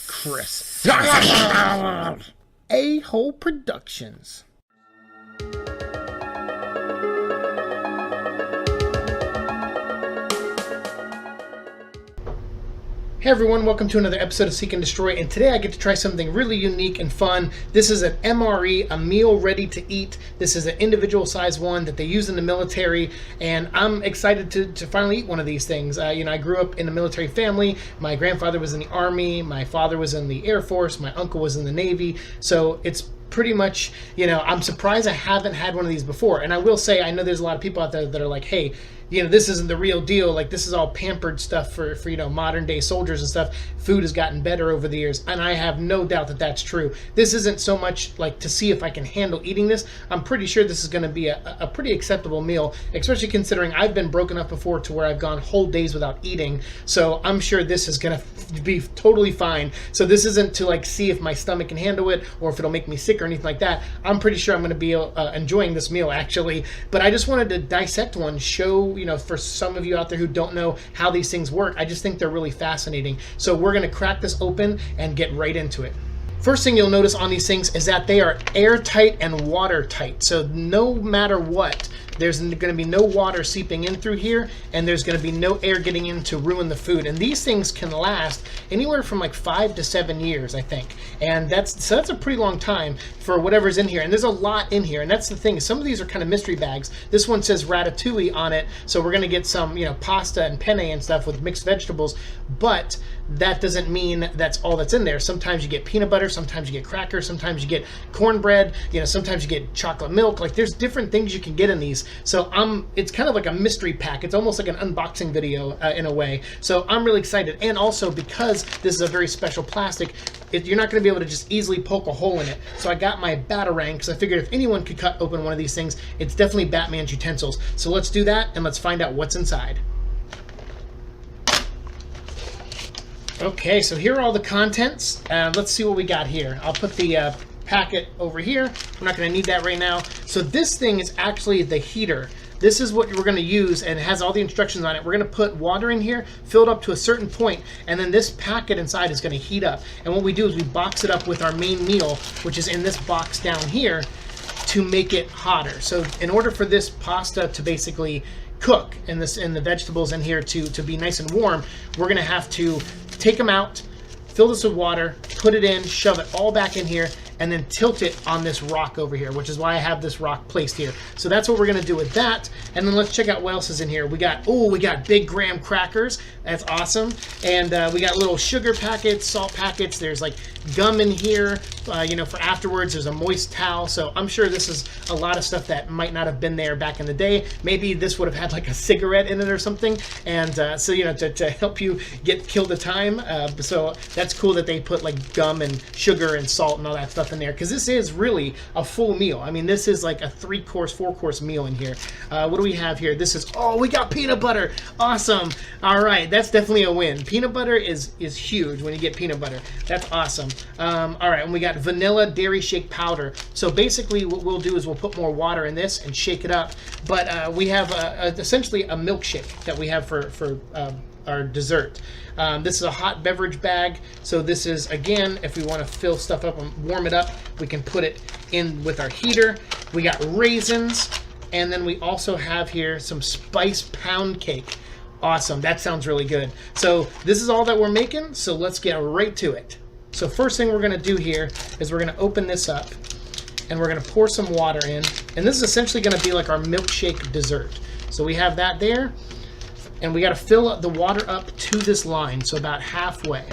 Chris. A-Hole Productions. Hey everyone, welcome to another episode of Seek and Destroy, and today I get to try something really unique and fun. This is an MRE, a meal ready to eat. This is an individual size one that they use in the military, and I'm excited to finally eat one of these things. I grew up in a military family. My grandfather was in the Army, my father was in the Air Force, my uncle was in the Navy, so it's pretty much, I'm surprised I haven't had one of these before. And I will say, I know there's a lot of people out there that are like, hey, this isn't the real deal. Like, this is all pampered stuff for modern day soldiers and stuff. Food has gotten better over the years, and I have no doubt that that's true. This isn't so much like to see if I can handle eating this. I'm pretty sure this is going to be a pretty acceptable meal, especially considering I've been broken up before to where I've gone whole days without eating. So I'm sure this is going to be totally fine. So this isn't to like see if my stomach can handle it or if it'll make me sick or anything like that. I'm pretty sure I'm going to be enjoying this meal actually. But I just wanted to dissect one, show for some of you out there who don't know how these things work. I just think they're really fascinating. So we're going to crack this open and get right into it. First thing you'll notice on these things is that they are airtight and watertight. So no matter what, there's going to be no water seeping in through here, and there's going to be no air getting in to ruin the food. And these things can last anywhere from like 5 to 7 years, I think. And that's a pretty long time for whatever's in here. And there's a lot in here. And that's the thing. Some of these are kind of mystery bags. This one says ratatouille on it. So we're going to get some, pasta and penne and stuff with mixed vegetables. But that doesn't mean that's all that's in there. Sometimes you get peanut butter, sometimes you get crackers, sometimes you get cornbread, sometimes you get chocolate milk. Like, there's different things you can get in these. So it's kind of like a mystery pack. It's almost like an unboxing video in a way. So I'm really excited. And also because this is a very special plastic, you're not going to be able to just easily poke a hole in it. So I got my Batarang because I figured if anyone could cut open one of these things, it's definitely Batman's utensils. So let's do that and let's find out what's inside. Okay, so here are all the contents. Let's see what we got here. I'll put the packet over here. We're not going to need that right now. So this thing is actually the heater. This is what we're going to use, and it has all the instructions on it. We're going to put water in here, fill it up to a certain point, and then this packet inside is going to heat up. And what we do is we box it up with our main meal, which is in this box down here, to make it hotter. So in order for this pasta to basically cook and the vegetables in here to be nice and warm, we're going to have to take them out, fill this with water, put it in, shove it all back in here, and then tilt it on this rock over here, which is why I have this rock placed here. So that's what we're gonna do with that. And then let's check out what else is in here. We got big graham crackers. That's awesome. And we got little sugar packets, salt packets. There's like gum in here, for afterwards. There's a moist towel. So I'm sure this is a lot of stuff that might not have been there back in the day. Maybe this would have had like a cigarette in it or something. And so, to help you kill the time. So that's cool that they put like gum and sugar and salt and all that stuff in there, because this is really a full meal. I mean, this is like a 3-course, 4-course meal in here. What do we have here? This is, we got peanut butter. Awesome. All right, that's definitely a win. Peanut butter is huge when you get peanut butter. That's awesome. All right, and we got vanilla dairy shake powder. So basically what we'll do is we'll put more water in this and shake it up. But we have essentially a milkshake that we have for our dessert. This is a hot beverage bag. So this is, again, if we want to fill stuff up and warm it up, we can put it in with our heater. We got raisins, and then we also have here some spice pound cake. Awesome, that sounds really good. So this is all that we're making, so let's get right to it. So first thing we're gonna do here is we're gonna open this up and we're gonna pour some water in. And this is essentially gonna be like our milkshake dessert. So we have that there. And we got to fill the water up to this line, so about halfway.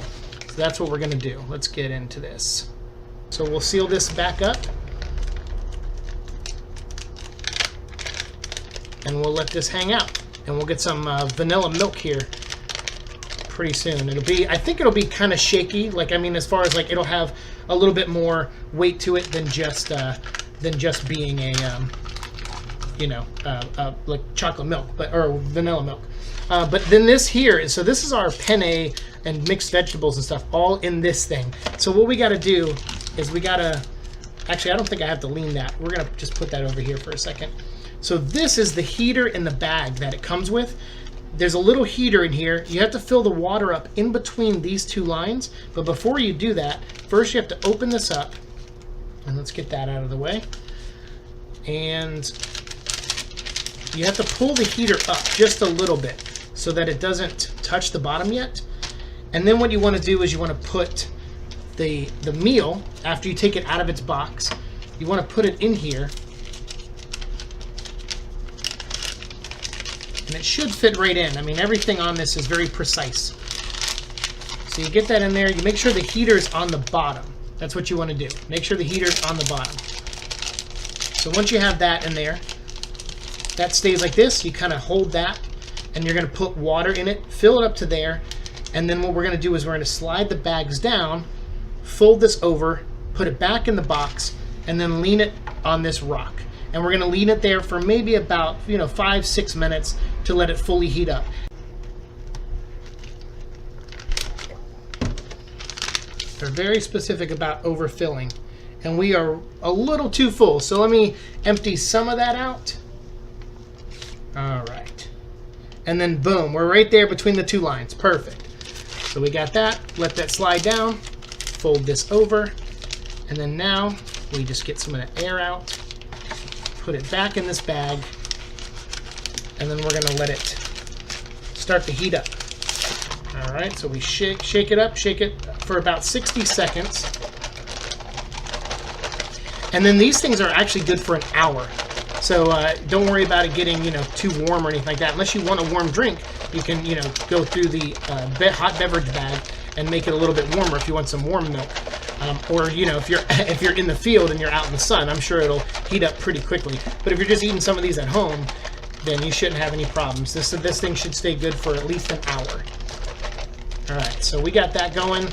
So that's what we're going to do. Let's get into this. So we'll seal this back up. And we'll let this hang out. And we'll get some vanilla milk here pretty soon. I think it'll be kind of shaky. Like, I mean, as far as like, it'll have a little bit more weight to it than just being a, like chocolate milk, or vanilla milk. But then this here, so this is our penne and mixed vegetables and stuff all in this thing. So what we got to do is actually, I don't think I have to lean that. We're going to just put that over here for a second. So this is the heater in the bag that it comes with. there's a little heater in here. You have to fill the water up in between these two lines. But before you do that, first you have to open this up. And let's get that out of the way. And you have to pull the heater up just a little bit so that it doesn't touch the bottom yet. And then what you want to do is you want to put the meal, after you take it out of its box, you want to put it in here. And it should fit right in. I mean, everything on this is very precise. So you get that in there. You make sure the heater's on the bottom. That's what you want to do. Make sure the heater's on the bottom. So once you have that in there, that stays like this. You kind of hold that, and you're going to put water in it, fill it up to there, and then what we're going to do is we're going to slide the bags down, fold this over, put it back in the box, and then lean it on this rock. And we're going to lean it there for maybe about 5-6 minutes to let it fully heat up. They're very specific about overfilling, and we are a little too full. So let me empty some of that out. All right. And then boom, we're right there between the two lines. Perfect. So we got that. Let that slide down. Fold this over. And then now we just get some of the air out. Put it back in this bag, and then we're going to let it start to heat up. All right, so we shake it up, shake it for about 60 seconds. And then these things are actually good for an hour. So don't worry about it getting too warm or anything like that. Unless you want a warm drink, you can go through the hot beverage bag and make it a little bit warmer if you want some warm milk. Or if you're in the field and you're out in the sun, I'm sure it'll heat up pretty quickly. But if you're just eating some of these at home, then you shouldn't have any problems. This thing should stay good for at least an hour. All right, so we got that going.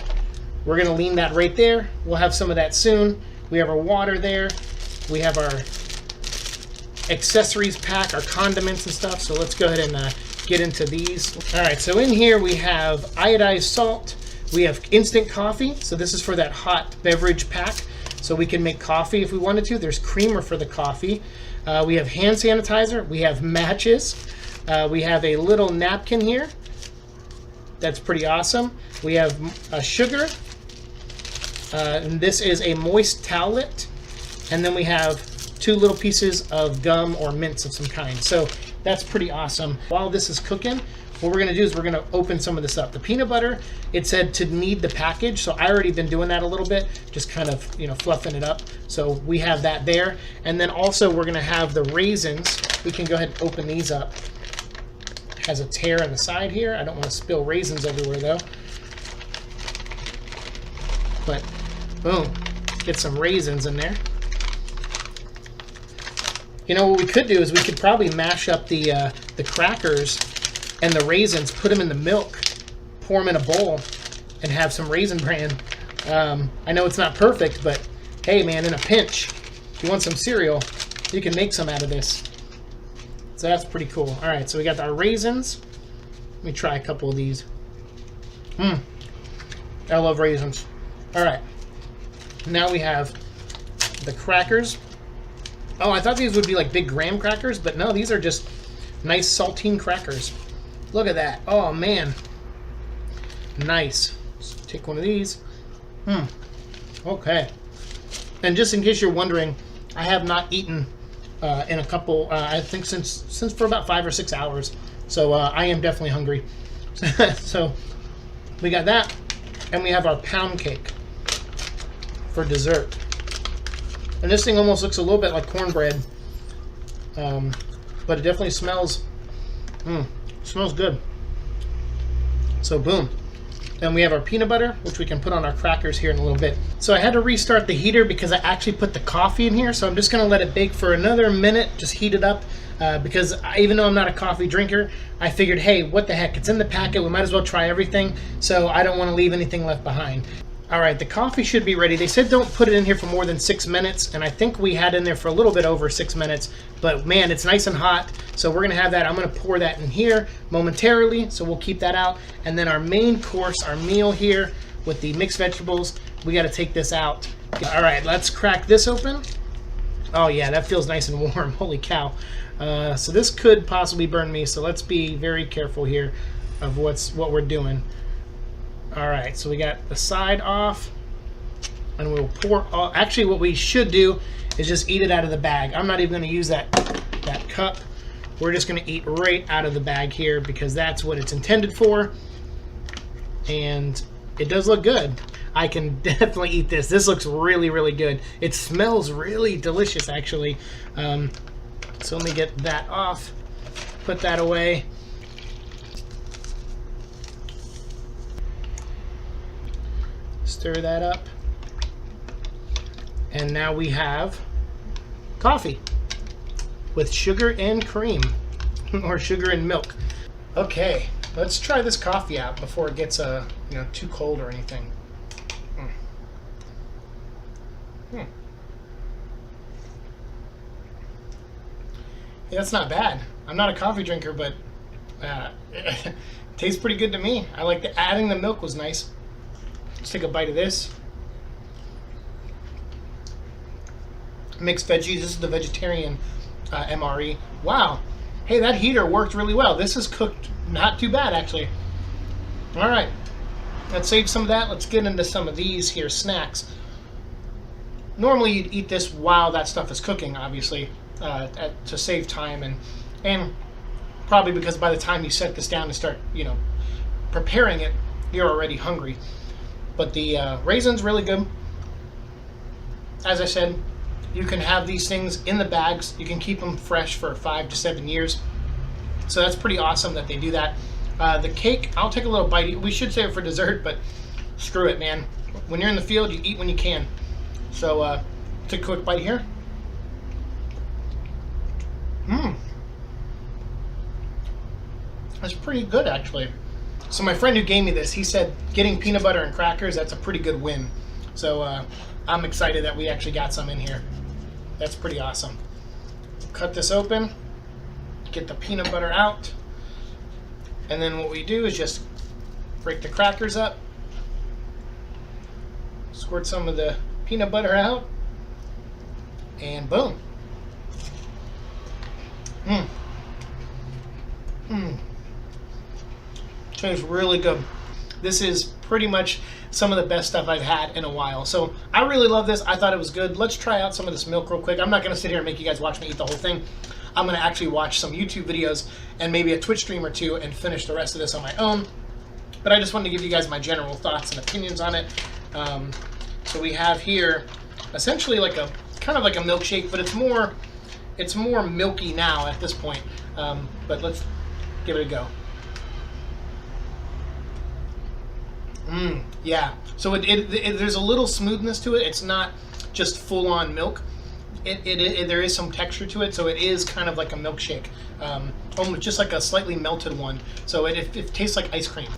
We're gonna lean that right there. We'll have some of that soon. We have our water there. We have our accessories pack, our condiments and stuff. So let's go ahead and get into these. All right, so in here we have iodized salt. We have instant coffee, so this is for that hot beverage pack, so we can make coffee if we wanted to. There's creamer for the coffee. We have hand sanitizer. We have matches. We have a little napkin here. That's pretty awesome. We have sugar, and this is a moist towelette. And then we have 2 little pieces of gum or mints of some kind. So that's pretty awesome. While this is cooking, what we're going to do is we're going to open some of this up. The peanut butter, it said to knead the package, so I already been doing that a little bit, just kind of fluffing it up. So we have that there. And then also we're going to have the raisins. We can go ahead and open these up. It has a tear on the side here. I don't want to spill raisins everywhere though. But boom, get some raisins in there. What we could do is we could probably mash up the crackers and the raisins, put them in the milk, pour them in a bowl, and have some Raisin Bran. I know it's not perfect, but hey man, in a pinch, if you want some cereal, you can make some out of this. So that's pretty cool. All right, so we got our raisins. Let me try a couple of these. I love raisins. All right, now we have the crackers. Oh, I thought these would be like big graham crackers, but no, these are just nice saltine crackers. Look at that. Oh man, nice. Let's take one of these. Okay. And just in case you're wondering, I have not eaten in a couple, I think since for about 5 or 6 hours. So I am definitely hungry. So we got that, and we have our pound cake for dessert. And this thing almost looks a little bit like cornbread, but it definitely smells good. So boom. Then we have our peanut butter, which we can put on our crackers here in a little bit. So I had to restart the heater because I actually put the coffee in here. So I'm just gonna let it bake for another minute, just heat it up. Because even though I'm not a coffee drinker, I figured, hey, what the heck, it's in the packet, we might as well try everything. So I don't wanna leave anything left behind. All right, the coffee should be ready. They said don't put it in here for more than 6 minutes, and I think we had in there for a little bit over 6 minutes, but man, it's nice and hot, so we're gonna have that. I'm gonna pour that in here momentarily, so we'll keep that out. And then our main course, our meal here with the mixed vegetables, we gotta take this out. All right, let's crack this open. Oh yeah, that feels nice and warm. Holy cow. So this could possibly burn me, so let's be very careful here of what we're doing. All right, so we got the side off, and we'll pour. Actually, what we should do is just eat it out of the bag. I'm not even going to use that cup. We're just going to eat right out of the bag here because that's what it's intended for. And it does look good. I can definitely eat this. This looks really, really good. It smells really delicious, actually. So let me get that off. Put that away. Stir that up. And now we have coffee with sugar and cream, or sugar and milk. Okay, let's try this coffee out before it gets too cold or anything. Yeah, that's not bad. I'm not a coffee drinker, but it tastes pretty good to me. I like adding the milk was nice. Let's take a bite of this. Mixed veggies. This is the vegetarian MRE. Wow. Hey, that heater worked really well. This is cooked not too bad, actually. All right. Let's save some of that. Let's get into some of these here snacks. Normally, you'd eat this while that stuff is cooking, obviously, to save time and probably because by the time you set this down and start, preparing it, you're already hungry. But the raisins really good. As I said, you can have these things in the bags. You can keep them fresh for 5 to 7 years. So that's pretty awesome that they do that. The cake, I'll take a little bite. We should save it for dessert, but screw it, man. When you're in the field, you eat when you can. So take a quick bite here. That's pretty good, actually. So my friend who gave me this, he said getting peanut butter and crackers, that's a pretty good win. So I'm excited that we actually got some in here. That's pretty awesome. Cut this open, get the peanut butter out, and then what we do is just break the crackers up, squirt some of the peanut butter out, and boom. Tastes really good. This is pretty much some of the best stuff I've had in a while. So I really love this. I thought it was good. Let's try out some of this milk real quick. I'm not going to sit here and make you guys watch me eat the whole thing. I'm going to actually watch some YouTube videos and maybe a Twitch stream or two and finish the rest of this on my own. But I just wanted to give you guys my general thoughts and opinions on it. So we have here essentially like a kind of like a milkshake, but it's more milky now at this point. But let's give it a go. Yeah. So there's a little smoothness to it. It's not just full-on milk. There is some texture to it, so it is kind of like a milkshake, almost just like a slightly melted one. So it tastes like ice cream.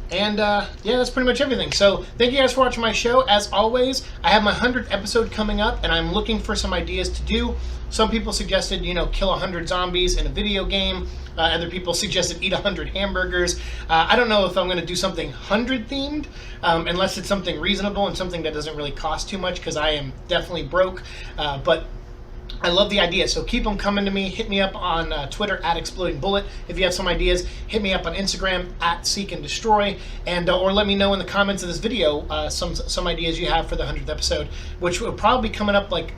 And yeah, that's pretty much everything. So thank you guys for watching my show. As always, I have my 100th episode coming up, and I'm looking for some ideas to do. Some people suggested, kill 100 zombies in a video game. Other people suggested eat 100 hamburgers. I don't know if I'm going to do something 100 themed, unless it's something reasonable and something that doesn't really cost too much, because I am definitely broke. But I love the idea, so keep them coming to me. Hit me up on Twitter @ExplodingBullet if you have some ideas. Hit me up on Instagram @SeekAndDestroy, and or let me know in the comments of this video some ideas you have for the 100th episode, which will probably be coming up like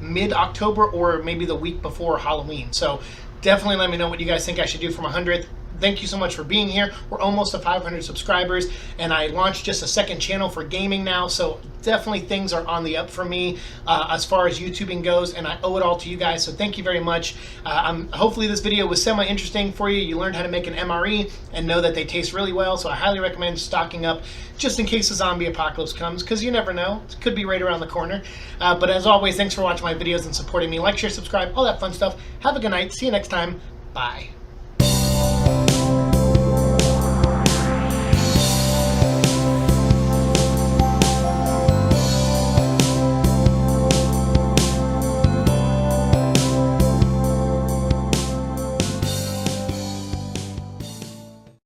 mid-October or maybe the week before Halloween. So definitely let me know what you guys think I should do for my 100th. Thank you so much for being here. We're almost to 500 subscribers, and I launched just a second channel for gaming now, so definitely things are on the up for me as far as YouTubing goes, and I owe it all to you guys, so thank you very much. Hopefully this video was semi-interesting for you. You learned how to make an MRE and know that they taste really well, so I highly recommend stocking up just in case the zombie apocalypse comes, because you never know. It could be right around the corner. But as always, thanks for watching my videos and supporting me. Like, share, subscribe, all that fun stuff. Have a good night. See you next time. Bye.